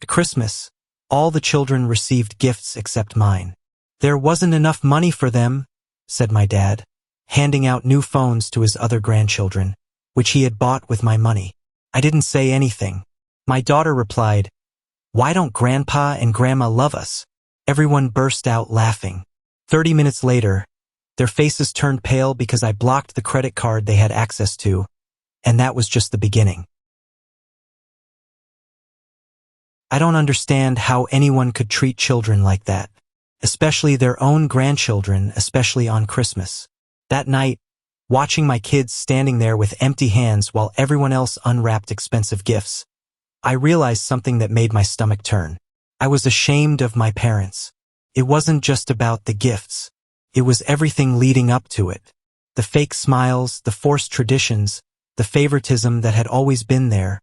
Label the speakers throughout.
Speaker 1: At Christmas, all the children received gifts except mine. There wasn't enough money for them, said my dad, handing out new phones to his other grandchildren, which he had bought with my money. I didn't say anything. My daughter replied, "Why don't Grandpa and Grandma love us?" Everyone burst out laughing. 30 minutes later, their faces turned pale because I blocked the credit card they had access to, and that was just the beginning. I don't understand how anyone could treat children like that, especially their own grandchildren, especially on Christmas. That night, watching my kids standing there with empty hands while everyone else unwrapped expensive gifts, I realized something that made my stomach turn. I was ashamed of my parents. It wasn't just about the gifts. It was everything leading up to it. The fake smiles, the forced traditions, the favoritism that had always been there,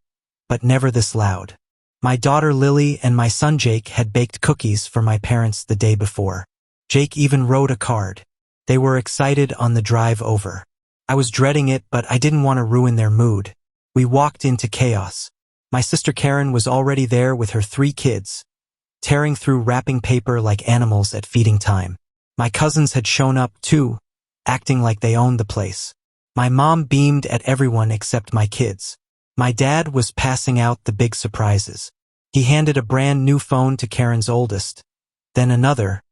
Speaker 1: but never this loud. My daughter Lily and my son Jake had baked cookies for my parents the day before. Jake even wrote a card. They were excited on the drive over. I was dreading it, but I didn't want to ruin their mood. We walked into chaos. My sister Karen was already there with her 3 kids, tearing through wrapping paper like animals at feeding time. My cousins had shown up too, acting like they owned the place. My mom beamed at everyone except my kids. My dad was passing out the big surprises. He handed a brand new phone to Karen's oldest, then another,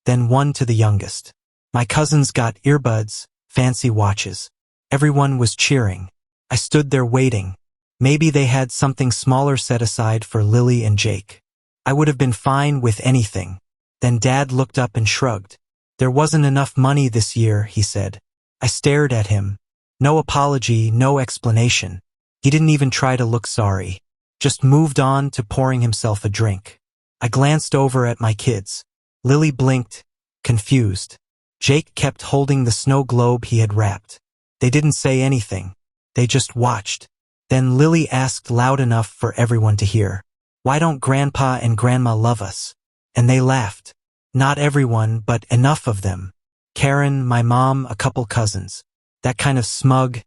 Speaker 1: then one to the youngest. My cousins got earbuds, fancy watches. Everyone was cheering. I stood there waiting. Maybe they had something smaller set aside for Lily and Jake. I would have been fine with anything. Then Dad looked up and shrugged. "There wasn't enough money this year," he said. I stared at him. No apology, no explanation. He didn't even try to look sorry. Just moved on to pouring himself a drink. I glanced over at my kids. Lily blinked, confused. Jake kept holding the snow globe he had wrapped. They didn't say anything. They just watched. Then Lily asked loud enough for everyone to hear, "Why don't Grandpa and Grandma love us?" And they laughed. Not everyone, but enough of them. Karen, my mom, a couple cousins. That kind of smug,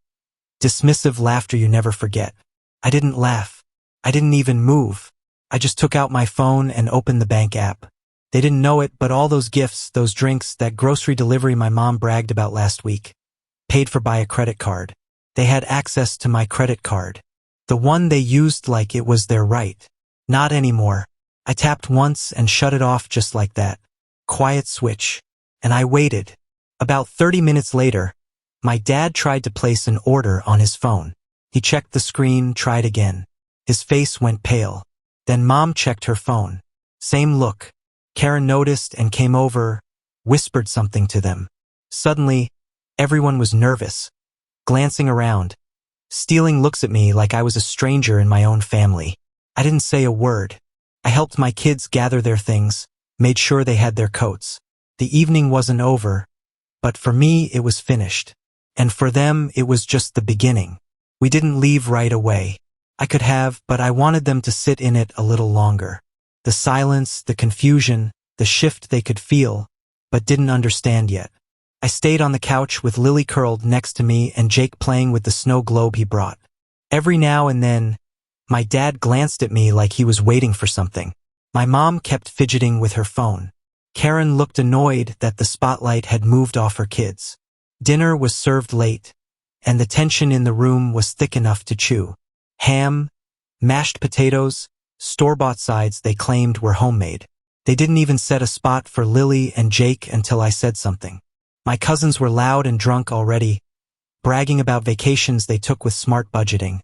Speaker 1: dismissive laughter you never forget. I didn't laugh. I didn't even move. I just took out my phone and opened the bank app. They didn't know it, but all those gifts, those drinks, that grocery delivery my mom bragged about last week, paid for by a credit card. They had access to my credit card. The one they used like it was their right. Not anymore. I tapped once and shut it off just like that. Quiet switch. And I waited. About 30 minutes later, my dad tried to place an order on his phone. He checked the screen, tried again. His face went pale. Then Mom checked her phone. Same look. Karen noticed and came over, whispered something to them. Suddenly, everyone was nervous, glancing around, stealing looks at me like I was a stranger in my own family. I didn't say a word. I helped my kids gather their things, made sure they had their coats. The evening wasn't over, but for me it was finished. And for them it was just the beginning. We didn't leave right away. I could have, but I wanted them to sit in it a little longer. The silence, the confusion, the shift they could feel, but didn't understand yet. I stayed on the couch with Lily curled next to me and Jake playing with the snow globe he brought. Every now and then, my dad glanced at me like he was waiting for something. My mom kept fidgeting with her phone. Karen looked annoyed that the spotlight had moved off her kids. Dinner was served late, and the tension in the room was thick enough to chew. Ham, mashed potatoes, store-bought sides they claimed were homemade. They didn't even set a spot for Lily and Jake until I said something. My cousins were loud and drunk already, bragging about vacations they took with smart budgeting,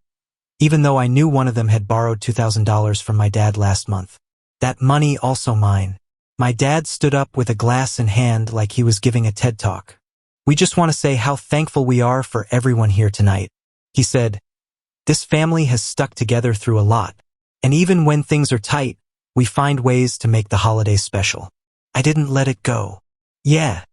Speaker 1: even though I knew one of them had borrowed $2,000 from my dad last month. That money also mine. My dad stood up with a glass in hand like he was giving a TED Talk. "We just want to say how thankful we are for everyone here tonight," he said. "This family has stuck together through a lot. And even when things are tight, we find ways to make the holidays special." I didn't let it go. Yeah,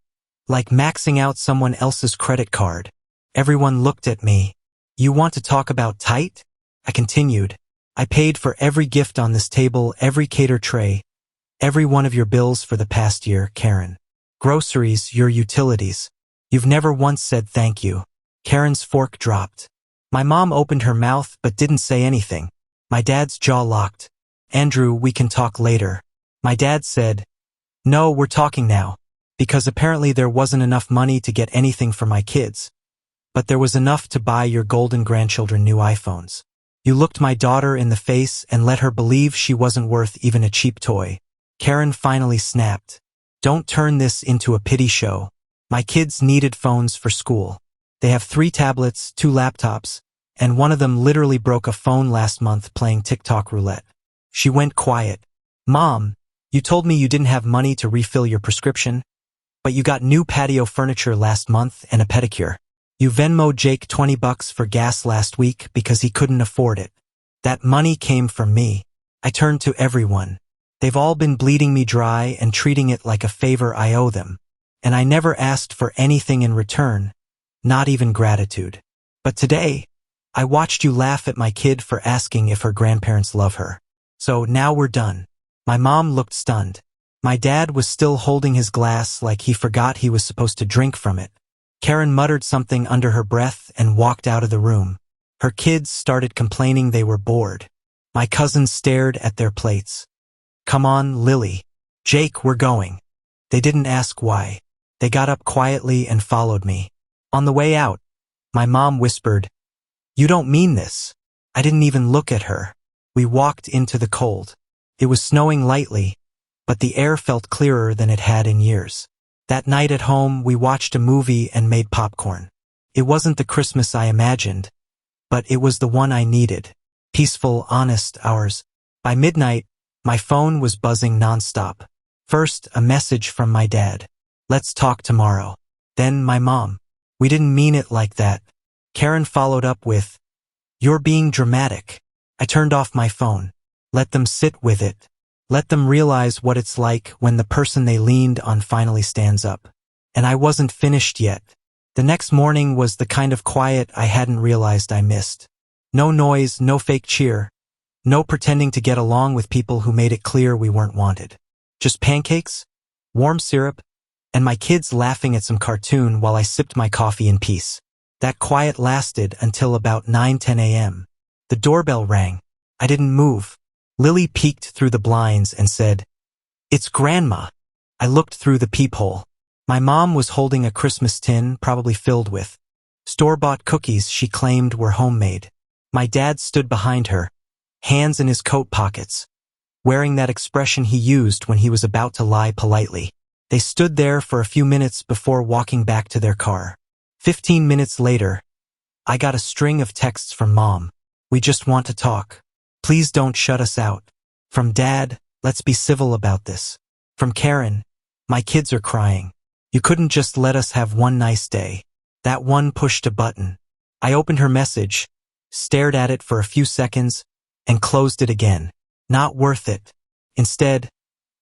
Speaker 1: like maxing out someone else's credit card. Everyone looked at me. "You want to talk about tight?" I continued. "I paid for every gift on this table, every cater tray, every one of your bills for the past year, Karen. Groceries, your utilities. You've never once said thank you." Karen's fork dropped. My mom opened her mouth but didn't say anything. My dad's jaw locked. Andrew, we can talk later. My dad said, no, we're talking now. Because apparently there wasn't enough money to get anything for my kids. But there was enough to buy your golden grandchildren new iPhones. You looked my daughter in the face and let her believe she wasn't worth even a cheap toy. Karen finally snapped. Don't turn this into a pity show. My kids needed phones for school. They have 3 tablets, 2 laptops, and one of them literally broke a phone last month playing TikTok roulette. She went quiet. Mom, you told me you didn't have money to refill your prescription, but you got new patio furniture last month and a pedicure. You Venmo'd Jake $20 for gas last week because he couldn't afford it. That money came from me. I turned to everyone. They've all been bleeding me dry and treating it like a favor I owe them. And I never asked for anything in return, not even gratitude. But today, I watched you laugh at my kid for asking if her grandparents love her. So now we're done. My mom looked stunned. My dad was still holding his glass like he forgot he was supposed to drink from it. Karen muttered something under her breath and walked out of the room. Her kids started complaining they were bored. My cousins stared at their plates. Come on, Lily. Jake, we're going. They didn't ask why. They got up quietly and followed me. On the way out, my mom whispered, you don't mean this. I didn't even look at her. We walked into the cold. It was snowing lightly, but the air felt clearer than it had in years. That night at home, we watched a movie and made popcorn. It wasn't the Christmas I imagined, but it was the one I needed. Peaceful, honest hours. By midnight, my phone was buzzing nonstop. First, a message from my dad. Let's talk tomorrow. Then my mom. We didn't mean it like that. Karen followed up with, you're being dramatic. I turned off my phone. Let them sit with it. Let them realize what it's like when the person they leaned on finally stands up. And I wasn't finished yet. The next morning was the kind of quiet I hadn't realized I missed. No noise, no fake cheer. No pretending to get along with people who made it clear we weren't wanted. Just pancakes, warm syrup, and my kids laughing at some cartoon while I sipped my coffee in peace. That quiet lasted until about 9:10 a.m. The doorbell rang. I didn't move. Lily peeked through the blinds and said, it's Grandma. I looked through the peephole. My mom was holding a Christmas tin, probably filled with store-bought cookies she claimed were homemade. My dad stood behind her, hands in his coat pockets, wearing that expression he used when he was about to lie politely. They stood there for a few minutes before walking back to their car. 15 minutes later, I got a string of texts from Mom. We just want to talk. Please don't shut us out. From Dad, let's be civil about this. From Karen, my kids are crying. You couldn't just let us have one nice day. That one pushed a button. I opened her message, stared at it for a few seconds, and closed it again. Not worth it. Instead,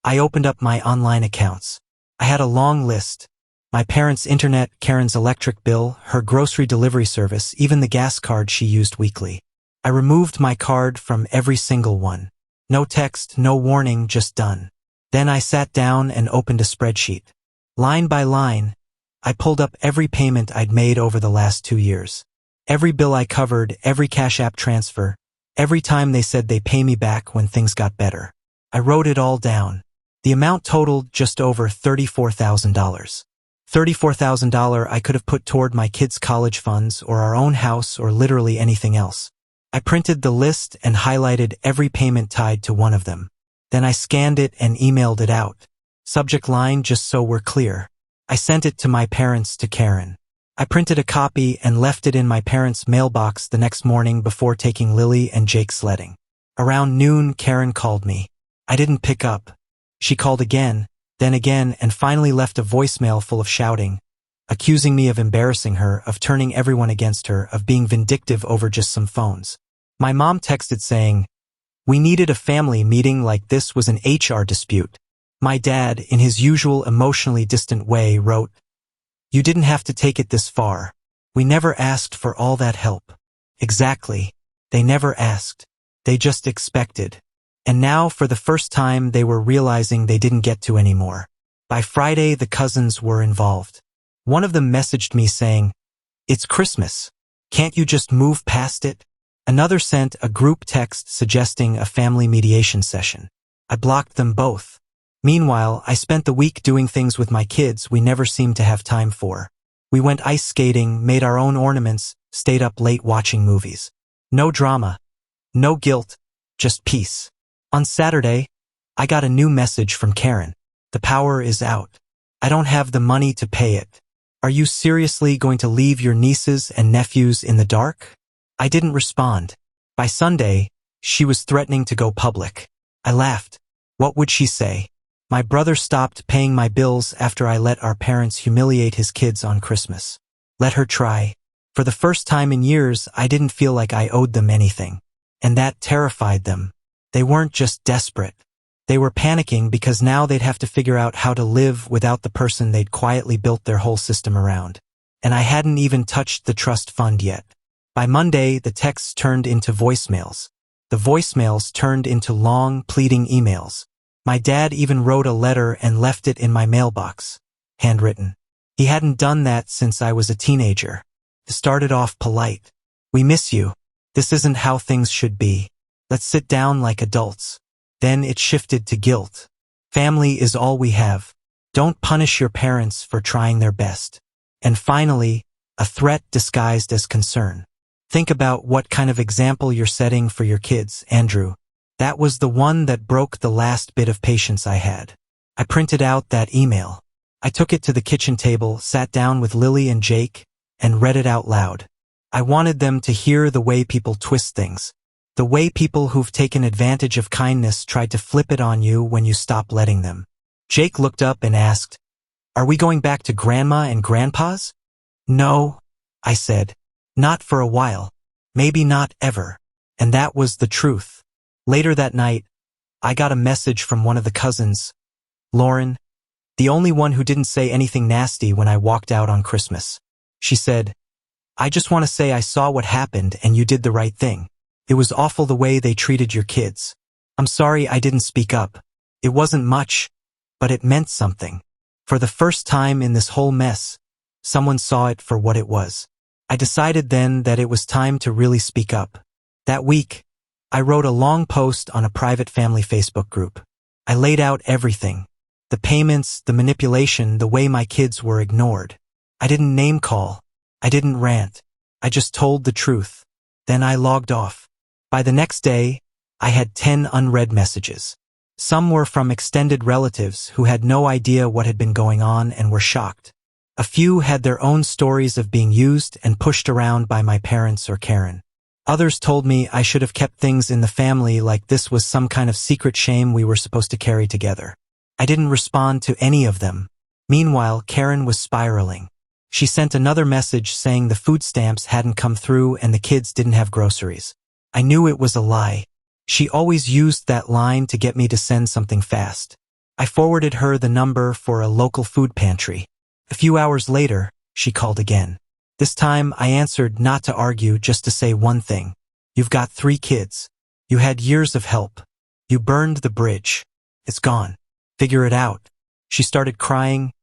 Speaker 1: I opened up my online accounts. I had a long list. My parents' internet, Karen's electric bill, her grocery delivery service, even the gas card she used weekly. I removed my card from every single one. No text, no warning, just done. Then I sat down and opened a spreadsheet. Line by line, I pulled up every payment I'd made over the last 2 years. Every bill I covered, every Cash App transfer, every time they said they pay me back when things got better. I wrote it all down. The amount totaled just over $34,000. $34,000 I could have put toward my kids' college funds or our own house or literally anything else. I printed the list and highlighted every payment tied to one of them. Then I scanned it and emailed it out. Subject line, just so we're clear. I sent it to my parents, to Karen. I printed a copy and left it in my parents' mailbox the next morning before taking Lily and Jake sledding. Around noon, Karen called me. I didn't pick up. She called again, then again, and finally left a voicemail full of shouting, accusing me of embarrassing her, of turning everyone against her, of being vindictive over just some phones. My mom texted saying, we needed a family meeting like this was an HR dispute. My dad, in his usual emotionally distant way, wrote, you didn't have to take it this far. We never asked for all that help. Exactly. They never asked. They just expected. And now, for the first time, they were realizing they didn't get to anymore. By Friday, the cousins were involved. One of them messaged me saying, it's Christmas. Can't you just move past it? Another sent a group text suggesting a family mediation session. I blocked them both. Meanwhile, I spent the week doing things with my kids we never seemed to have time for. We went ice skating, made our own ornaments, stayed up late watching movies. No drama, no guilt, just peace. On Saturday, I got a new message from Karen. The power is out. I don't have the money to pay it. Are you seriously going to leave your nieces and nephews in the dark? I didn't respond. By Sunday, she was threatening to go public. I laughed. What would she say? My brother stopped paying my bills after I let our parents humiliate his kids on Christmas. Let her try. For the first time in years, I didn't feel like I owed them anything. And that terrified them. They weren't just desperate. They were panicking because now they'd have to figure out how to live without the person they'd quietly built their whole system around. And I hadn't even touched the trust fund yet. By Monday, the texts turned into voicemails. The voicemails turned into long, pleading emails. My dad even wrote a letter and left it in my mailbox. Handwritten. He hadn't done that since I was a teenager. It started off polite. We miss you. This isn't how things should be. Let's sit down like adults. Then it shifted to guilt. Family is all we have. Don't punish your parents for trying their best. And finally, a threat disguised as concern. Think about what kind of example you're setting for your kids, Andrew. That was the one that broke the last bit of patience I had. I printed out that email. I took it to the kitchen table, sat down with Lily and Jake, and read it out loud. I wanted them to hear the way people twist things. The way people who've taken advantage of kindness tried to flip it on you when you stop letting them. Jake looked up and asked, "Are we going back to Grandma and Grandpa's?" "No," I said. "Not for a while. Maybe not ever." And that was the truth. Later that night, I got a message from one of the cousins, Lauren, the only one who didn't say anything nasty when I walked out on Christmas. She said, "I just want to say I saw what happened and you did the right thing. It was awful the way they treated your kids. I'm sorry I didn't speak up. It wasn't much, but it meant something. For the first time in this whole mess, someone saw it for what it was." I decided then that it was time to really speak up. That week, I wrote a long post on a private family Facebook group. I laid out everything. The payments, the manipulation, the way my kids were ignored. I didn't name call. I didn't rant. I just told the truth. Then I logged off. By the next day, I had 10 unread messages. Some were from extended relatives who had no idea what had been going on and were shocked. A few had their own stories of being used and pushed around by my parents or Karen. Others told me I should have kept things in the family like this was some kind of secret shame we were supposed to carry together. I didn't respond to any of them. Meanwhile, Karen was spiraling. She sent another message saying the food stamps hadn't come through and the kids didn't have groceries. I knew it was a lie. She always used that line to get me to send something fast. I forwarded her the number for a local food pantry. A few hours later, she called again. This time, I answered not to argue, just to say one thing. You've got 3 kids. You had years of help. You burned the bridge. It's gone. Figure it out. She started crying,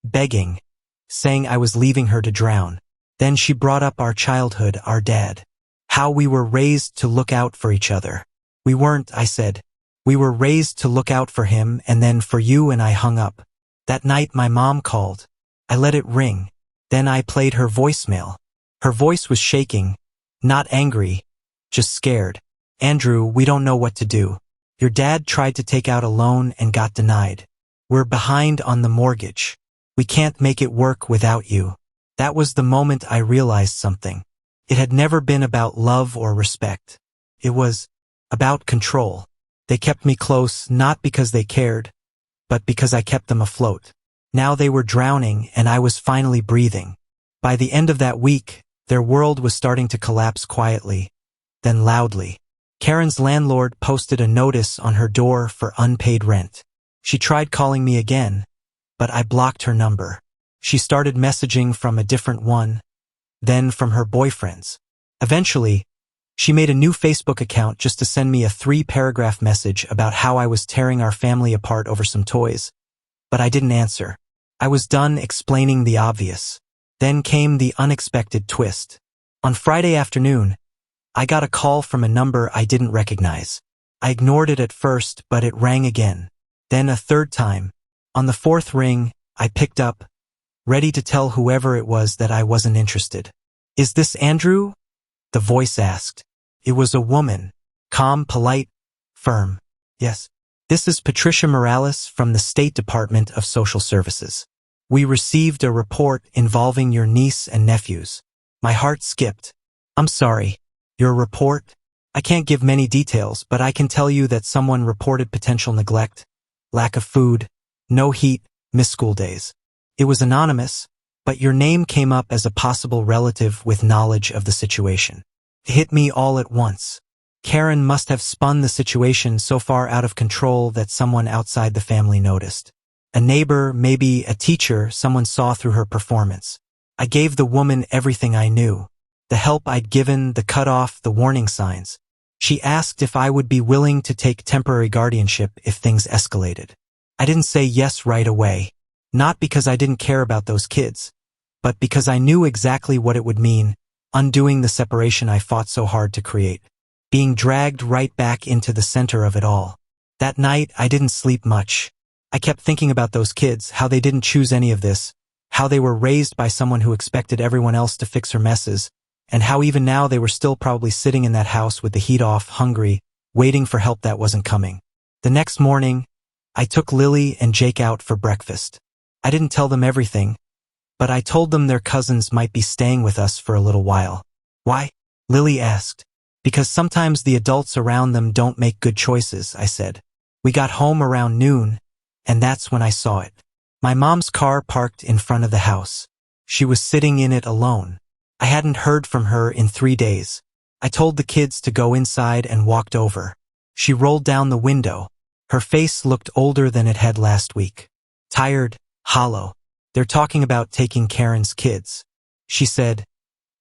Speaker 1: begging, saying I was leaving her to drown. Then she brought up our childhood, our dad. How we were raised to look out for each other. We weren't, I said. We were raised to look out for him and then for you, and I hung up. That night my mom called. I let it ring. Then I played her voicemail. Her voice was shaking, not angry, just scared. "Andrew, we don't know what to do. Your dad tried to take out a loan and got denied. We're behind on the mortgage. We can't make it work without you." That was the moment I realized something. It had never been about love or respect. It was about control. They kept me close not because they cared, but because I kept them afloat. Now they were drowning and I was finally breathing. By the end of that week, their world was starting to collapse quietly, then loudly. Karen's landlord posted a notice on her door for unpaid rent. She tried calling me again, but I blocked her number. She started messaging from a different one, then from her boyfriend's. Eventually, she made a new Facebook account just to send me a 3-paragraph message about how I was tearing our family apart over some toys. But I didn't answer. I was done explaining the obvious. Then came the unexpected twist. On Friday afternoon, I got a call from a number I didn't recognize. I ignored it at first, but it rang again. Then a third time. On the fourth ring, I picked up, ready to tell whoever it was that I wasn't interested. "Is this Andrew?" the voice asked. It was a woman. Calm, polite, firm. "Yes. This is Patricia Morales from the State Department of Social Services. We received a report involving your niece and nephews." My heart skipped. "I'm sorry. Your report?" "I can't give many details, but I can tell you that someone reported potential neglect, lack of food, no heat, missed school days. It was anonymous, but your name came up as a possible relative with knowledge of the situation." It hit me all at once. Karen must have spun the situation so far out of control that someone outside the family noticed. A neighbor, maybe a teacher, someone saw through her performance. I gave the woman everything I knew. The help I'd given, the cutoff, the warning signs. She asked if I would be willing to take temporary guardianship if things escalated. I didn't say yes right away. Not because I didn't care about those kids, but because I knew exactly what it would mean, undoing the separation I fought so hard to create. Being dragged right back into the center of it all. That night, I didn't sleep much. I kept thinking about those kids, how they didn't choose any of this, how they were raised by someone who expected everyone else to fix her messes, and how even now they were still probably sitting in that house with the heat off, hungry, waiting for help that wasn't coming. The next morning, I took Lily and Jake out for breakfast. I didn't tell them everything, but I told them their cousins might be staying with us for a little while. "Why?" Lily asked. "Because sometimes the adults around them don't make good choices," I said. We got home around noon, and that's when I saw it. My mom's car parked in front of the house. She was sitting in it alone. I hadn't heard from her in 3 days. I told the kids to go inside and walked over. She rolled down the window. Her face looked older than it had last week. Tired, hollow. "They're talking about taking Karen's kids." She said.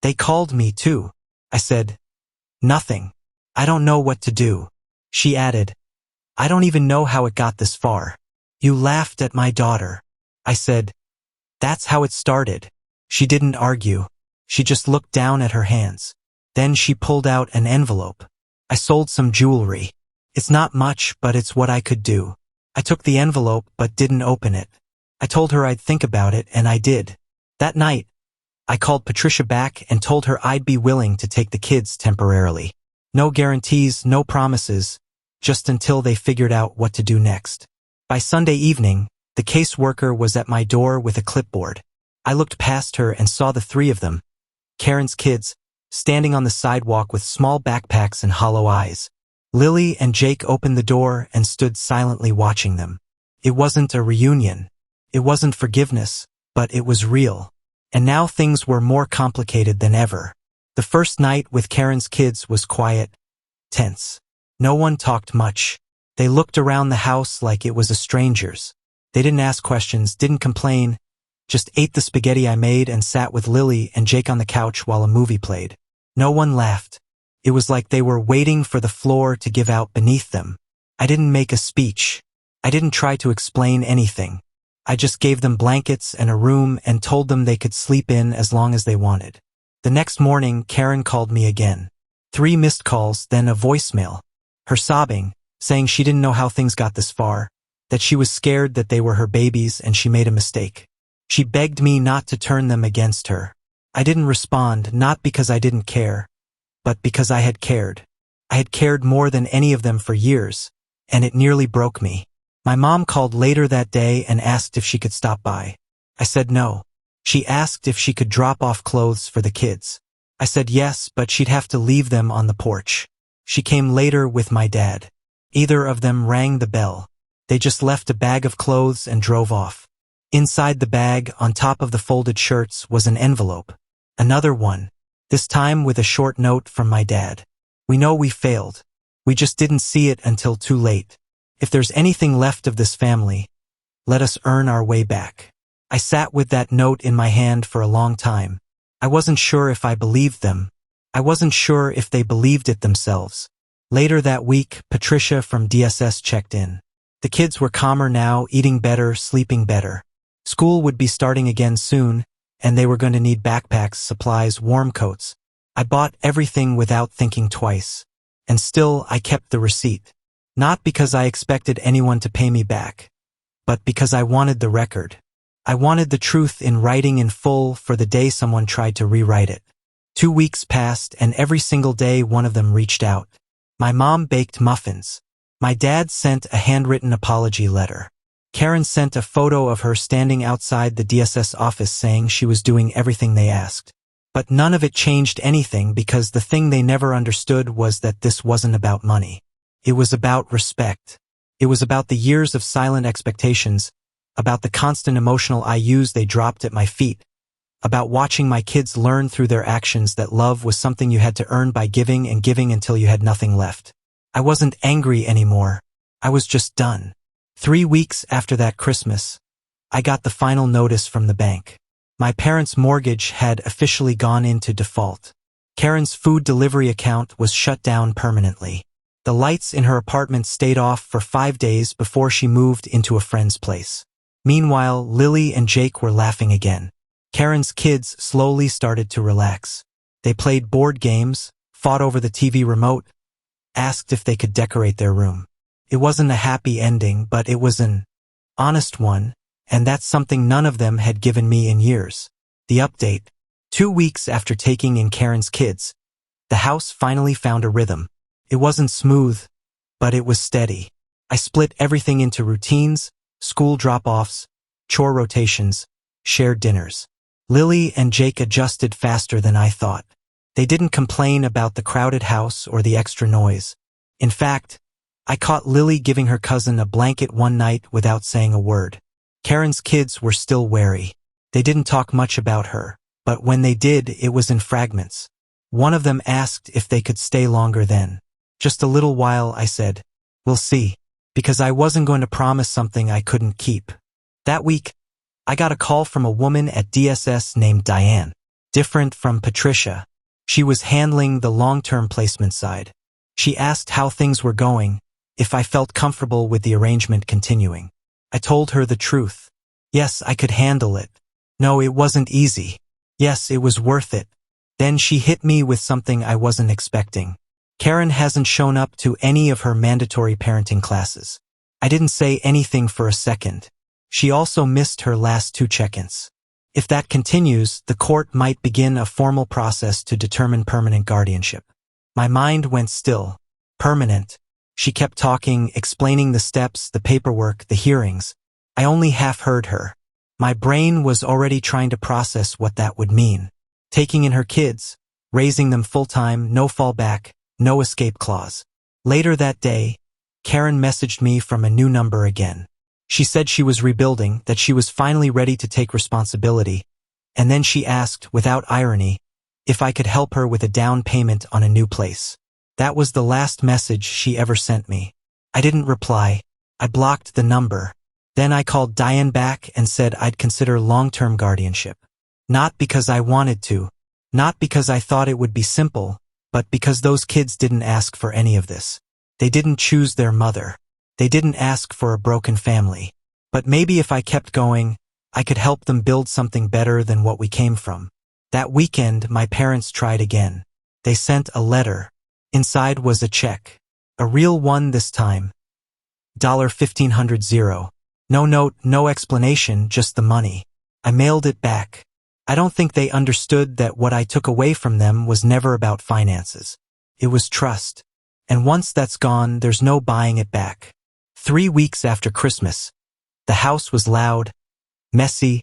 Speaker 1: "They called me too." I said, "Nothing. I don't know what to do." She added, "I don't even know how it got this far. You laughed at my daughter." I said, "That's how it started." She didn't argue. She just looked down at her hands. Then she pulled out an envelope. "I sold some jewelry. It's not much, but it's what I could do." I took the envelope but didn't open it. I told her I'd think about it, and I did. That night, I called Patricia back and told her I'd be willing to take the kids temporarily. No guarantees, no promises, just until they figured out what to do next. By Sunday evening, the caseworker was at my door with a clipboard. I looked past her and saw the 3 of them, Karen's kids, standing on the sidewalk with small backpacks and hollow eyes. Lily and Jake opened the door and stood silently watching them. It wasn't a reunion. It wasn't forgiveness, but it was real. And now things were more complicated than ever. The first night with Karen's kids was quiet, tense. No one talked much. They looked around the house like it was a stranger's. They didn't ask questions, didn't complain, just ate the spaghetti I made and sat with Lily and Jake on the couch while a movie played. No one laughed. It was like they were waiting for the floor to give out beneath them. I didn't make a speech. I didn't try to explain anything. I just gave them blankets and a room and told them they could sleep in as long as they wanted. The next morning, Karen called me again. 3 missed calls, then a voicemail. Her sobbing, saying she didn't know how things got this far, that she was scared that they were her babies and she made a mistake. She begged me not to turn them against her. I didn't respond, not because I didn't care, but because I had cared. I had cared more than any of them for years, and it nearly broke me. My mom called later that day and asked if she could stop by. I said no. She asked if she could drop off clothes for the kids. I said yes, but she'd have to leave them on the porch. She came later with my dad. Either of them rang the bell. They just left a bag of clothes and drove off. Inside the bag, on top of the folded shirts, was an envelope. Another one, this time with a short note from my dad. "We know we failed. We just didn't see it until too late. If there's anything left of this family, let us earn our way back." I sat with that note in my hand for a long time. I wasn't sure if I believed them. I wasn't sure if they believed it themselves. Later that week, Patricia from DSS checked in. The kids were calmer now, eating better, sleeping better. School would be starting again soon, and they were going to need backpacks, supplies, warm coats. I bought everything without thinking twice. And still, I kept the receipt. Not because I expected anyone to pay me back, but because I wanted the record. I wanted the truth in writing in full for the day someone tried to rewrite it. 2 weeks passed, and every single day one of them reached out. My mom baked muffins. My dad sent a handwritten apology letter. Karen sent a photo of her standing outside the DSS office saying she was doing everything they asked. But none of it changed anything, because the thing they never understood was that this wasn't about money. It was about respect. It was about the years of silent expectations, about the constant emotional IUs they dropped at my feet, about watching my kids learn through their actions that love was something you had to earn by giving and giving until you had nothing left. I wasn't angry anymore. I was just done. 3 weeks after that Christmas, I got the final notice from the bank. My parents' mortgage had officially gone into default. Karen's food delivery account was shut down permanently. The lights in her apartment stayed off for 5 days before she moved into a friend's place. Meanwhile, Lily and Jake were laughing again. Karen's kids slowly started to relax. They played board games, fought over the TV remote, asked if they could decorate their room. It wasn't a happy ending, but it was an honest one, and that's something none of them had given me in years. The update. 2 weeks after taking in Karen's kids, the house finally found a rhythm. It wasn't smooth, but it was steady. I split everything into routines, school drop-offs, chore rotations, shared dinners. Lily and Jake adjusted faster than I thought. They didn't complain about the crowded house or the extra noise. In fact, I caught Lily giving her cousin a blanket one night without saying a word. Karen's kids were still wary. They didn't talk much about her, but when they did, it was in fragments. One of them asked if they could stay longer then. Just a little while, I said. We'll see. Because I wasn't going to promise something I couldn't keep. That week, I got a call from a woman at DSS named Diane. Different from Patricia. She was handling the long-term placement side. She asked how things were going, if I felt comfortable with the arrangement continuing. I told her the truth. Yes, I could handle it. No, it wasn't easy. Yes, it was worth it. Then she hit me with something I wasn't expecting. Karen hasn't shown up to any of her mandatory parenting classes. I didn't say anything for a second. She also missed her last 2 check-ins. If that continues, the court might begin a formal process to determine permanent guardianship. My mind went still. Permanent. She kept talking, explaining the steps, the paperwork, the hearings. I only half heard her. My brain was already trying to process what that would mean. Taking in her kids, raising them full-time, no fallback, no escape clause. Later that day, Karen messaged me from a new number again. She said she was rebuilding, that she was finally ready to take responsibility, and then she asked, without irony, if I could help her with a down payment on a new place. That was the last message she ever sent me. I didn't reply. I blocked the number. Then I called Diane back and said I'd consider long-term guardianship. Not because I wanted to, not because I thought it would be simple, but because those kids didn't ask for any of this. They didn't choose their mother. They didn't ask for a broken family. But maybe if I kept going, I could help them build something better than what we came from. That weekend, my parents tried again. They sent a letter. Inside was a check. A real one this time. $1,500. No note, no explanation, just the money. I mailed it back. I don't think they understood that what I took away from them was never about finances. It was trust. And once that's gone, there's no buying it back. 3 weeks after Christmas, the house was loud, messy,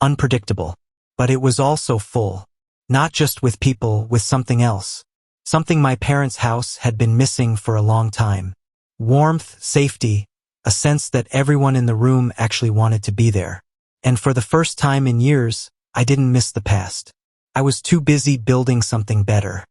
Speaker 1: unpredictable. But it was also full. Not just with people, with something else. Something my parents' house had been missing for a long time. Warmth, safety, a sense that everyone in the room actually wanted to be there. And for the first time in years, I didn't miss the past. I was too busy building something better.